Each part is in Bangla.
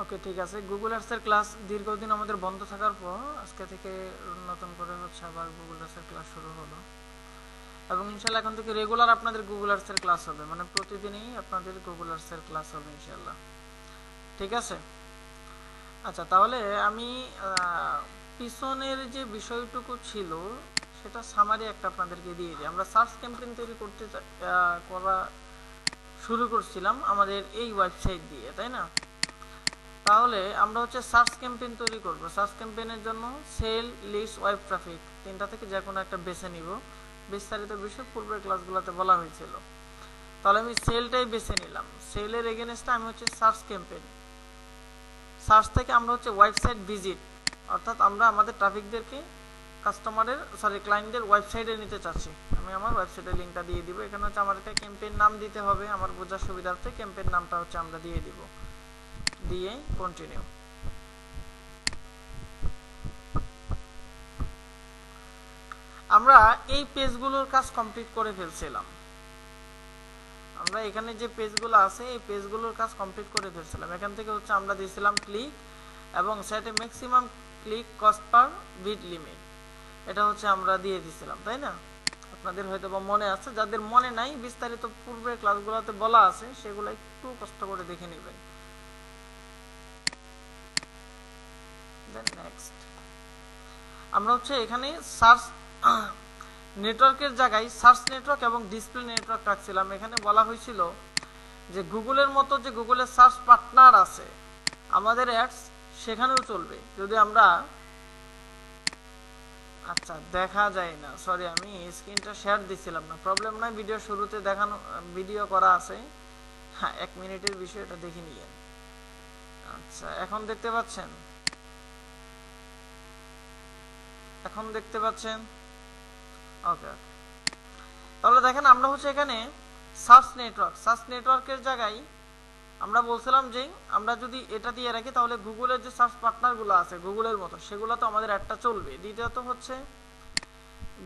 ওকে, ঠিক আছে। গুগল আর্টসের ক্লাস দীর্ঘদিন আমাদের বন্ধ থাকার পর আজকে থেকে নতুন করে হচ্ছে আবার গুগল আর্টসের ক্লাস শুরু হলো, এবং ইনশাল্লাহ এখন থেকে রেগুলার আপনাদের গুগল আর্টসের ক্লাস হবে, মানে প্রতিদিনই আপনাদের গুগল আর্টসের ক্লাস হবে ইনশাল্লাহ। ঠিক আছে। আচ্ছা, তাহলে আমি পিছনের যে বিষয়টুকু ছিল সেটা সামারি একটা আপনাদেরকে দিয়ে দিই। আমরা সার্চ ক্যাম্পেইন তৈরি করা শুরু করছিলাম আমাদের এই ওয়েবসাইট দিয়ে, তাই না? তাহলে আমরা হচ্ছে সার্চ ক্যাম্পেইন তৈরি করব। সার্চ ক্যাম্পেইনের জন্য সেল, লিস্ট, ওয়েব ট্রাফিক তিনটা থেকে যে কোনো একটা বেছে নিব। বিস্তারিত বিষয় পূর্বের ক্লাসগুলোতে বলা হয়েছিল। তাহলে আমি সেলটাই বেছে নিলাম। সেলের এগেইনস্টে আমি হচ্ছে সার্চ ক্যাম্পেইন, সার্চ থেকে আমরা হচ্ছে ওয়েবসাইট ভিজিট, অর্থাৎ আমরা আমাদের ট্রাফিকদেরকে ক্লায়েন্টদের ওয়েবসাইটে নিতে চাচ্ছি। আমি আমার ওয়েবসাইটের লিঙ্কটা দিয়ে দিব। এখানে হচ্ছে আমাদেরকে ক্যাম্পেইন নাম দিতে হবে। আমার বোঝার সুবিধার্থে ক্যাম্পেইন নামটা হচ্ছে আমরা দিয়ে দিব, দিয়ে কন্টিনিউ। আমরা এই পেজগুলোর কাজ কমপ্লিট করে ফেলছিলাম। আমরা এখানে যে পেজগুলো আছে এই পেজগুলোর কাজ কমপ্লিট করে ফেলছিলাম। এখান থেকে হচ্ছে আমরা দিয়েছিলাম ক্লিক এবং সেটে maximum click cost per bid limit, এটা হচ্ছে আমরা দিয়ে দিয়েছিলাম, তাই না? আপনাদের হয়তো বা মনে আছে, যাদের মনে নাই বিস্তারিত পূর্বের ক্লাসগুলোতে বলা আছে, সেগুলো একটু কষ্ট করে দেখে নেবেন। দেন নেক্সট আমরা হচ্ছে এখানে সার্চ নেটওয়ার্কের জায়গায় সার্চ নেটওয়ার্ক এবং ডিসপ্লে নেটওয়ার্ক রাখছিলাম। এখানে বলা হয়েছিল যে গুগলের মতো যে গুগলের সার্চ পার্টনার আছে আমাদের অ্যাডস সেখানেও চলবে। যদি আমরা আচ্ছা দেখা যায় না, সরি আমি স্ক্রিনটা শেয়ার দিছিলাম না, প্রবলেম নাই, ভিডিও শুরুতে দেখানো ভিডিও করা আছে। হ্যাঁ, 1 মিনিটের বিষয়, এটা দেখে নিয়ে। আচ্ছা, এখন দেখতে পাচ্ছেন? এখন দেখতে পাচ্ছেন? ওকে, তাহলে দেখেন আমরা হচ্ছে এখানে সার্চ নেটওয়ার্কের জায়গায় আমরা বলছিলাম যে আমরা যদি এটা দিয়ে রাখি তাহলে গুগলের যে সার্চ পার্টনারগুলো আছে গুগলের মতো সেগুলো তো আমাদের একটা চলবে। দ্বিতীয়ত হচ্ছে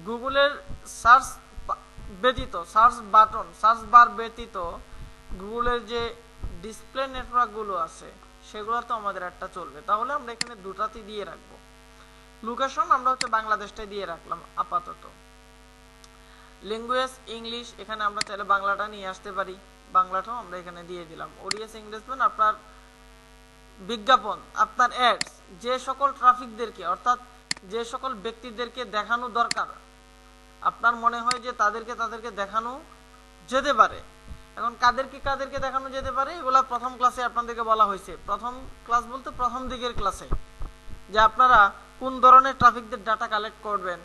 গুগলের সার্চ ব্যতীত, সার্চ বার ব্যতীত গুগলের যে ডিসপ্লে নেটওয়ার্কগুলো আছে সেগুলো তো আমাদের একটা চলবে। তাহলে আমরা এখানে দুটাতে দিয়ে রাখবো। লোকেশন আমরা হচ্ছে বাংলাদেশটাই দিয়ে রাখলাম আপাতত। ল্যাঙ্গুয়েজ ইংলিশ, এখানে আমরা চাইলে বাংলাটা নিয়ে আসতে পারি, বাংলাটাও আমরা এখানে দিয়ে দিলাম। অডিয়েন্স এঙ্গেজমেন্ট, আপনার বিজ্ঞাপন, আপনার অ্যাডস যে সকল ট্রাফিকদেরকে অর্থাৎ যে সকল ব্যক্তিদেরকে দেখানো দরকার, আপনার মনে হয় যে তাদেরকে দেখানো যেতে পারে। এখন কাদেরকে দেখানো যেতে পারে এগুলা প্রথম ক্লাসে আপনাদেরকে বলা হয়েছে। প্রথম ক্লাস বলতে প্রথম দিকের ক্লাসে, যে আপনারা কোন ধরনের ট্রাফিকদের ডাটা কালেক্ট করবেন,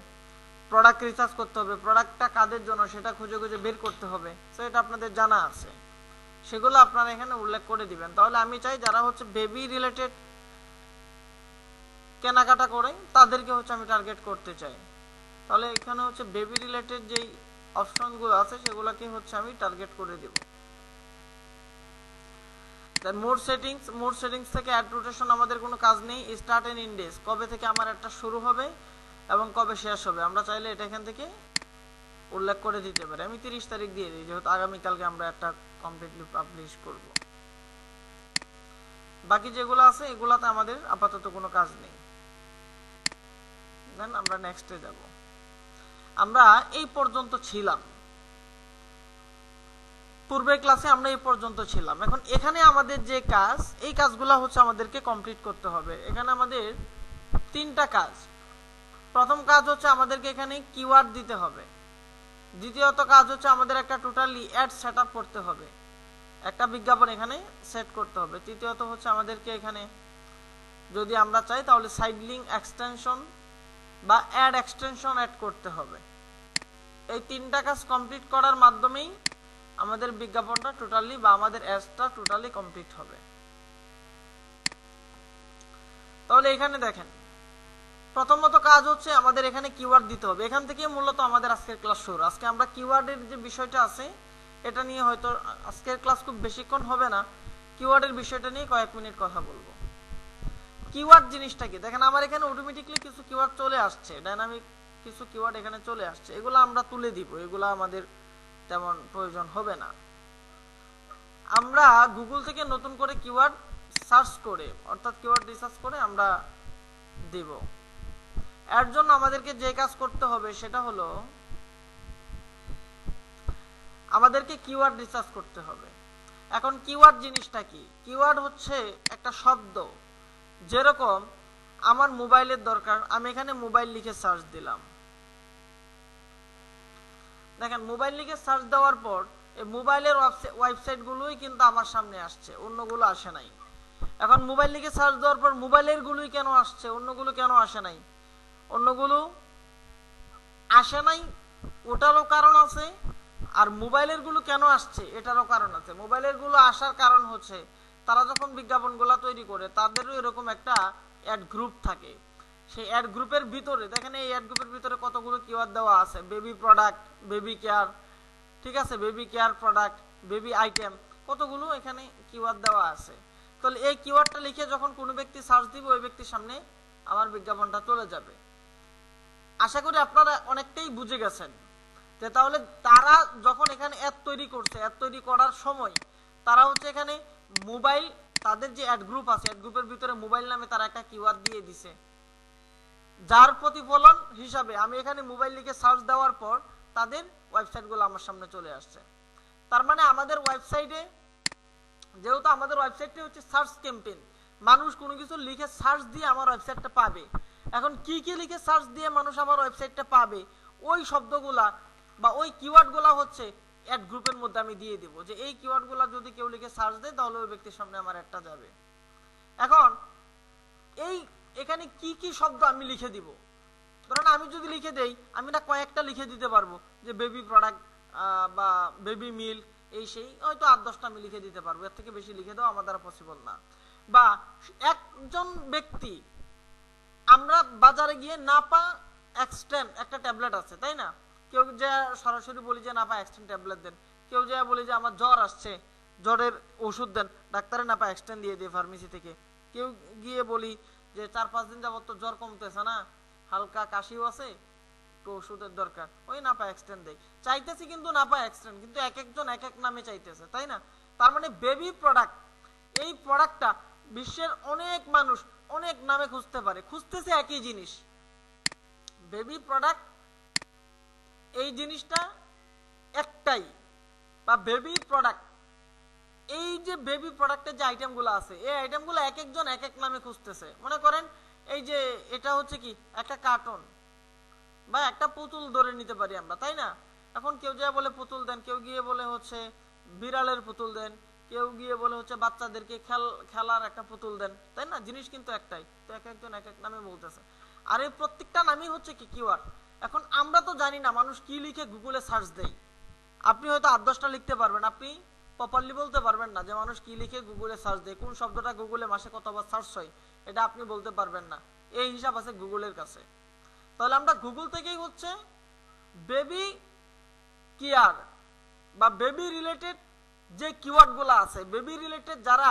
প্রোডাক্ট রিসার্চ করতে হবে, প্রোডাক্টটা কাদের জন্য সেটা খুঁজে বের করতে হবে, তো এটা আপনাদের জানা আছে, সেগুলো আপনারা এখানে উল্লেখ করে দিবেন। তাহলে আমি চাই যারা হচ্ছে বেবি রিলেটেড কেনাকাটা করে তাদেরকে হচ্ছে আমি টার্গেট করতে চাই। তাহলে এখানে হচ্ছে বেবি রিলেটেড যেই অপশনগুলো আছে সেগুলোকে হচ্ছে আমি টার্গেট করে দেব। দেন মোড সেটিংস থেকে অ্যাড রোটেশন আমাদের কোনো কাজ নেই। স্টার্ট এন্ড ইন্ডেক্স, কবে থেকে আমার একটা শুরু হবে এবং কবে শেষ হবে, আমরা চাইলে এটা এখান থেকে উল্লেখ করে দিতে পারি। আমি 30 তারিখ দিয়ে দিই, যেহেতু আগামীকালকে আমরা একটা কমপ্লিটলি পাবলিশ করব। বাকি যেগুলো আছে এগুলাতে আমাদের আপাতত কোনো কাজ নেই। দেন আমরা নেক্সটে যাব। আমরা এই পর্যন্ত ছিলাম, পূর্বের ক্লাসে আমরা এই পর্যন্ত ছিলাম। এখন এখানে আমাদের যে কাজ, এই কাজগুলো হচ্ছে আমাদেরকে কমপ্লিট করতে হবে। এখানে আমাদের 3টা কাজ। প্রথম কাজ হচ্ছে আমাদেরকে এখানে কিওয়ার্ড দিতে হবে। দ্বিতীয়ত কাজ হচ্ছে আমাদের একটা টোটালি অ্যাড সেটআপ করতে হবে, একটা বিজ্ঞাপন এখানে সেট করতে হবে। তৃতীয়ত হচ্ছে আমাদেরকে এখানে যদি আমরা চাই তাহলে সাইড লিংক এক্সটেনশন বা অ্যাড এক্সটেনশন অ্যাড করতে হবে। এই 3টা কাজ কমপ্লিট করার মাধ্যমেই আমাদের বিজ্ঞাপনটা টোটালি বা আমাদের অ্যাডসটা টোটালি কমপ্লিট হবে। তাহলে এখানে দেখেন, প্রথমত কাজ হচ্ছে আমাদের এখানে কিওয়ার্ড দিতে হবে। এখান থেকে মূলত আমাদের আজকের ক্লাস শুরু। আজকে আমরা কিওয়ার্ডের যে বিষয়টা আছে এটা নিয়ে হয়তো আজকের ক্লাস খুব বেশিক্ষণ হবে না, কিওয়ার্ডের বিষয়টা নিয়ে কয়েক মিনিট কথা বলবো। কিওয়ার্ড জিনিসটা কি দেখেন, আমার এখানে অটোমেটিক্যালি কিছু কিওয়ার্ড চলে আসছে, ডাইনামিক কিছু কিওয়ার্ড এখানে চলে আসছে, এগুলো আমরা তুলে দিব, এগুলো আমাদের তেমন প্রয়োজন হবে না। আমরা গুগল থেকে নতুন করে কিওয়ার্ড সার্চ করে অর্থাৎ কিওয়ার্ড রিসার্চ করে আমরা দিব। এর জন্য আমাদেরকে যে কাজ করতে হবে সেটা হলো আমাদেরকে কিওয়ার্ড রিসার্চ করতে হবে। এখন কিওয়ার্ড জিনিসটা কি? কিওয়ার্ড হচ্ছে একটা শব্দ, যেরকম আমার মোবাইলের দরকার, আমি এখানে মোবাইল লিখে সার্চ দিলাম। দেখেন মোবাইল লিখে সার্চ দেওয়ার পর এই মোবাইলের ওয়েবসাইট গুলোই কিন্তু আমার সামনে আসছে, অন্যগুলো আসে নাই। এখন মোবাইল লিখে সার্চ দেওয়ার পর মোবাইলের গুলোই কেন আসছে, অন্যগুলো কেন আসে নাই? অন্যগুলো আসে নাই ওটারও কারণ আছে, আর মোবাইলের গুলো কেন আসছে এটারও কারণ আছে। মোবাইলের গুলো আসার কারণ হচ্ছে তারা যখন বিজ্ঞাপনগুলো তৈরি করে তাদেরও এরকম একটা অ্যাড গ্রুপ থাকে। সেই অ্যাড গ্রুপের ভিতরে দেখেন এই অ্যাড গ্রুপের ভিতরে কতগুলো কিওয়ার্ড দেওয়া আছে, বেবি প্রোডাক্ট, বেবি কেয়ার, ঠিক আছে, baby care product, baby item, কতগুলো এখানে কিওয়ার্ড দেওয়া আছে। তাহলে এই কিওয়ার্ডটা লিখে যখন কোনো ব্যক্তি সার্চ দিবে ওই ব্যক্তির সামনে আমার বিজ্ঞাপনটা চলে যাবে। আশা করি আপনারা অনেকটাই বুঝে গেছেন যে তাহলে তারা যখন এখানে অ্যাড তৈরি করছে, অ্যাড তৈরি করার সময় তারা হচ্ছে এখানে মোবাইল, তাদের যে অ্যাড গ্রুপ আছে অ্যাড গ্রুপের ভিতরে মোবাইল নামে তারা একটা কিওয়ার্ড দিয়ে দিছে, যার প্রতিফলন হিসাবে আমি এখানে মোবাইল লিখে সার্চ দেওয়ার পর তাদের ওয়েবসাইটগুলো আমার সামনে চলে আসছে। তার মানে আমাদের ওয়েবসাইটে, যেহেতু আমাদের ওয়েবসাইটটি হচ্ছে সার্চ ক্যাম্পেইন, মানুষ কোনো কিছু লিখে সার্চ দিয়ে আমার ওয়েবসাইটটা পাবে। এখন কি কি লিখে সার্চ দিয়ে মানুষ আমার ওয়েবসাইটটা পাবে, ওই শব্দগুলা বা ওই কিওয়ার্ডগুলা হচ্ছে অ্যাড গ্রুপের মধ্যে আমি দিয়ে দেব, যে এই কিওয়ার্ডগুলা যদি কেউ লিখে সার্চ দেয় তাহলে ওই ব্যক্তির সামনে আমার একটা যাবে। এখন এই এখানে কি কি শব্দ আমি লিখে দিব, ধরেন আমি যদি লিখে দেই, আমি না কয়েকটা লিখে দিতে পারবো যে বেবি প্রোডাক্ট বা বেবি মিল্ক, এই সেই হয়তো 8-10টা আমি লিখে দিতে পারবো, এর থেকে বেশি লিখে দেওয়া আমার দ্বারা পসিবল না। বা একজন ব্যক্তি, আমরা বাজারে গিয়ে নাপা এক্সটেন্ড একটা ট্যাবলেট আছে তাই না, কেউ যে সরাসরি বলি যে নাপা এক্সটেন্ড ট্যাবলেট দেন, কেউ যে বলি যে আমার জ্বর আসছে জ্বরের ওষুধ দেন, ডাক্তারে নাপা এক্সটেন্ড দিয়ে দিয়ে ফার্মেসি থেকে, কেউ গিয়ে বলি যে 4-5 দিন যাবত তো জ্বর কমতেছে না, হালকা কাশিও আছে, একটু ওষুধের দরকার, ওই নাপা এক্সটেন্ড দেয়, চাইতেছি কিন্তু নাপা এক্সটেন্ড, কিন্তু এক একজন এক এক নামে চাইতেছে তাই না। তার মানে বেবি প্রোডাক্ট, এই প্রোডাক্টটা বিশ্বের অনেক মানুষ অনেক নামে খুঁজতে পারে, খুঁজতেছে একই জিনিস বেবি প্রোডাক্ট, এই জিনিসটা একটাই, বা বেবি প্রোডাক্ট, এই যে বেবি প্রোডাক্টের যে আইটেমগুলো আছে এই আইটেমগুলো এক একজন এক এক নামে খুঁজতেছে। মনে করেন এই যে এটা হচ্ছে কি একটা কার্টুন বা একটা পুতুল ধরে নিতে পারি আমরা তাই না। এখন কেউ যা বলে পুতুল দেন, কেউ গিয়ে বলে হচ্ছে বিড়ালের পুতুল দেন, কেউ গিয়ে বলে হচ্ছে বাচ্চাদেরকে খেলার একটা পুতুল দেন তাই না, জিনিস কিন্তু একটাই, তো এক একজন এক এক নামে বলতেছে। আর এই প্রত্যেকটা নামই হচ্ছে কি কিওয়ার্ড। এখন আমরা তো জানি না মানুষ কি লিখে গুগলে সার্চ দেয়, আপনি হয়তো 8-10টা লিখতে পারবেন, আপনি প্রপারলি বলতে পারবেন না যে মানুষ কি লিখে গুগলে সার্চ দেয়, কোন শব্দটা গুগলে মাসে কতবার সার্চ হয় এটা আপনি বলতে পারবেন না, এই হিসাব আছে গুগলের কাছে। তাহলে আমরা গুগল থেকেই হচ্ছে বেবি কেয়ার বা বেবি রিলেটেড যে কিওয়ার্ডগুলো আছে, বেবি রিলেটেড যারা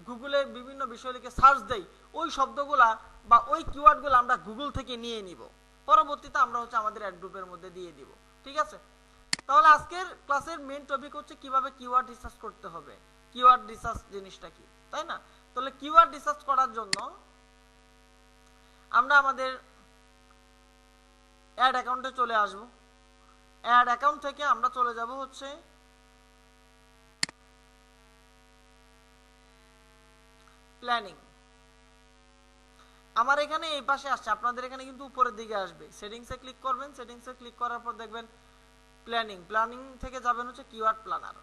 গুগলে বিভিন্ন বিষয় লিখে সার্চ দেয় ওই শব্দগুলা বা ওই কিওয়ার্ডগুলো আমরা গুগল থেকে নিয়ে নিব, পরবর্তীতে আমরা হচ্ছে আমাদের অ্যাড গ্রুপের মধ্যে দিয়ে দিব, ঠিক আছে। তাহলে আজকের ক্লাসের মেইন টপিক হচ্ছে কিভাবে কিওয়ার্ড রিসার্চ করতে হবে, কিওয়ার্ড রিসার্চ জিনিসটা কি তাই না। তাহলে কিওয়ার্ড রিসার্চ করার জন্য আমরা আমাদের অ্যাড অ্যাকাউন্টে চলে আসব, অ্যাড অ্যাকাউন্ট থেকে আমরা চলে যাব হচ্ছে প্ল্যানিং। আমার এখানে এই পাশে আসছে, আপনাদের এখানে কিন্তু উপরের দিকে আসবে, সেটিংসে ক্লিক করবেন, সেটিংসে ক্লিক করার পর দেখবেন প্ল্যানিং, প্ল্যানিং থেকে যাবেন হচ্ছে কিওয়ার্ড প্ল্যানার,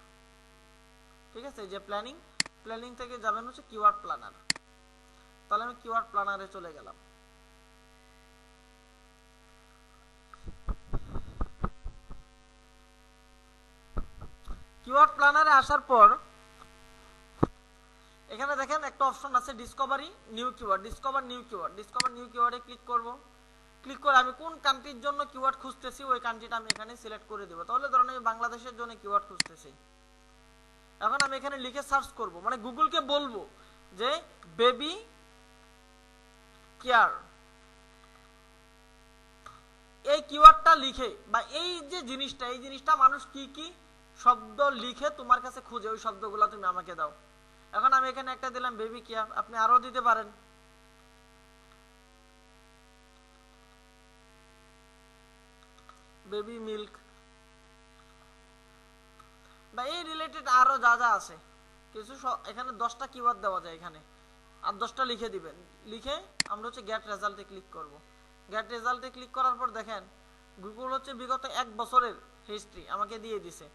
ঠিক আছে, যে প্ল্যানিং, প্ল্যানিং থেকে যাবেন হচ্ছে কিওয়ার্ড প্ল্যানার। তাহলে আমি কিওয়ার্ড প্ল্যানারে চলে গেলাম। কিওয়ার্ড প্ল্যানারে আসার পর এখানে দেখেন একটা অপশন আছে discovery new keyword, discover new keyword, discover new কিওয়ার্ডে ক্লিক করব। ক্লিক করে আমি কোন কান্ট্রির জন্য কিওয়ার্ড খুঁজতেছি ওই কান্ট্রিটা আমি এখানে সিলেক্ট করে দেব। তাহলে ধরুন আমি বাংলাদেশের জন্য কিওয়ার্ড খুঁজতেছি, এখন আমি এখানে লিখে সার্চ করব, মানে গুগলকে বলবো যে বেবি কেয়ার, এই কিওয়ার্ডটা লিখে বা এই যে জিনিসটা, এই জিনিসটা মানুষ কি কি শব্দ লিখে তোমার কাছে খুঁজে ওই শব্দগুলো তুমি আমাকে দাও। এখন আমি এখানে একটা দিলাম বেবি কেয়ার, আপনি আরো দিতে পারেন। বেবি মিল্ক বা এই রিলেটেড আরো যা যা আছে কিছু, এখানে 10টা কিওয়ার্ড দেওয়া যায় এখানে, আর 10টা লিখে দিবেন। লিখে আমরা হচ্ছে গেট রেজাল্টে ক্লিক করব। গেট রেজাল্টে ক্লিক করার পর দেখেন গুগল হচ্ছে বিগত 1 বছরের হিস্ট্রি আমাকে দিয়ে দিছে।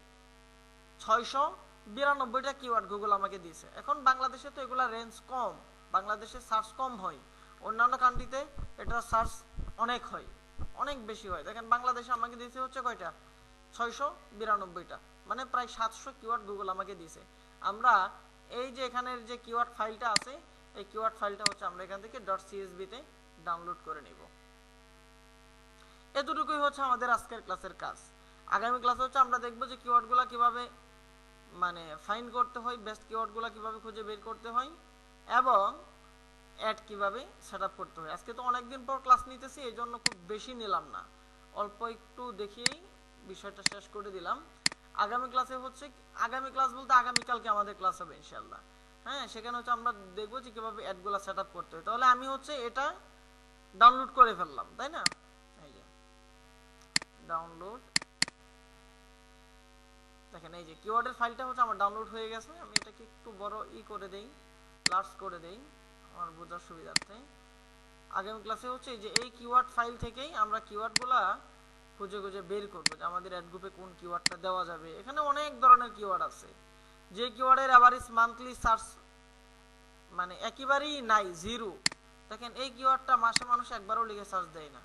692টা কিওয়ার্ড গুগল আমাকে দিয়েছে। এখন বাংলাদেশে তো এগুলা রেঞ্জ কম, বাংলাদেশে সার্চ কম হয়, অন্যান্য কান্ট্রিতে এটা সার্চ অনেক হয়, অনেক বেশি হয়। দেখেন বাংলাদেশে আমাকে দিয়েছে হচ্ছে কয়টা, 692টা, মানে প্রায় 700 কিওয়ার্ড গুগল আমাকে দিয়েছে। আমরা এই যে এখানের যে কিওয়ার্ড ফাইলটা আছে, এই কিওয়ার্ড ফাইলটা হচ্ছে আমরা এখান থেকে .csv তে ডাউনলোড করে নিব। এতটুকুই হচ্ছে আমাদের আজকের ক্লাসের কাজ। আগামী ক্লাসে হচ্ছে আমরা দেখব যে কিওয়ার্ডগুলো কিভাবে মানে ফাইন্ড করতে হয়, বেস্ট কিওয়ার্ডগুলো কিভাবে খুঁজে বের করতে হয়, এবং অ্যাড কিভাবে সেটআপ করতে হয়। আজকে তো অনেকদিন পর ক্লাস নিতেছি, এই জন্য খুব বেশি নিলাম না, অল্প একটু দেখিয়েই বিষয়টা শেষ করে দিলাম। আগামী ক্লাসে হচ্ছে, আগামী ক্লাস বলতে আগামীকালকে আমাদের ক্লাস হবে ইনশাআল্লাহ। হ্যাঁ, সেখানে হচ্ছে আমরা দেখবো যে কিভাবে অ্যাডগুলো সেটআপ করতে হয়। তাহলে আমি হচ্ছে এটা ডাউনলোড করে ফেললাম, তাই না? এই যে ডাউনলোড, দেখেন এই যে কিওয়ার্ডের ফাইলটা হচ্ছে আমার ডাউনলোড হয়ে গেছে। আমি এটাকে একটু বড় করে দেই, লার্জ করে দেই আমার বোঝার সুবিধার্থে। আগামী ক্লাসে হচ্ছে এই যে এই কিওয়ার্ড ফাইল থেকেই আমরা কিওয়ার্ডগুলা খুঁজে খুঁজে বের করবো যে আমাদের অ্যাড গ্রুপে কোন কিওয়ার্ডটা দেওয়া যাবে। এখানে অনেক ধরনের কিওয়ার্ড আছে, যে কিওয়ার্ডের এভারেজ মান্থলি সার্চ মানে একেবারেই নাই, জিরো। দেখেন এই কিওয়ার্ডটা মাসে মানুষ একবারও লিখে সার্চ দেয় না,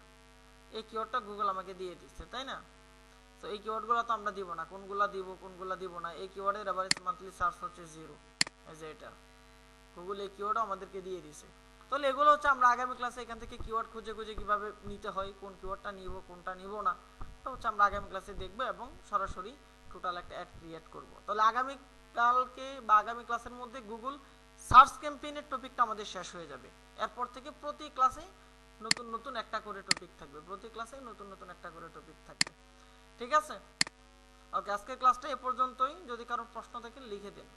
এই কিওয়ার্ডটা গুগল আমাকে দিয়ে দিচ্ছে, তাই না? তো এই কিওয়ার্ডগুলো তো আমরা দিব না, কোনগুলা দিব কোনগুলা দিব না। এই কিওয়ার্ডের এভারেজ মান্থলি সার্চ হচ্ছে 0, এই যে এটা গুগল এই কিওয়ার্ড আমাদেরকে দিয়ে দিয়েছে। তাহলে এগুলো হচ্ছে আমরা আগামী ক্লাসে এখান থেকে কিওয়ার্ড খুঁজে খুঁজে কিভাবে নিতে হয়, কোন কিওয়ার্ডটা নিব কোনটা নিব না, এটা হচ্ছে আমরা আগামী ক্লাসে দেখব এবং সরাসরি টোটাল একটা অ্যাড ক্রিয়েট করব। তাহলে আগামী কালকে বা আগামী ক্লাসের মধ্যে গুগল সার্চ ক্যাম্পেইনের টপিকটা আমাদের শেষ হয়ে যাবে। এরপর থেকে প্রতি ক্লাসে নতুন নতুন একটা করে টপিক থাকবে, প্রতি ক্লাসে নতুন নতুন একটা করে টপিক থাকবে। ঠিক আছে? ওকে, আজকের ক্লাসটা এ পর্যন্তই। যদি কারো প্রশ্ন থাকে লিখে দিন।